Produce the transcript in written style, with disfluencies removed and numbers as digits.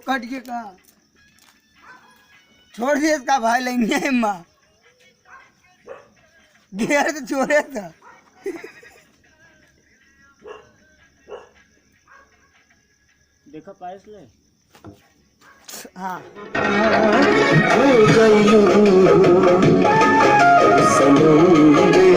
कट के का छोड़ दिए इसका भाई लेंगे है माँ गियर तो छोड़े था देखा पायस ले हाँ हो गई सनम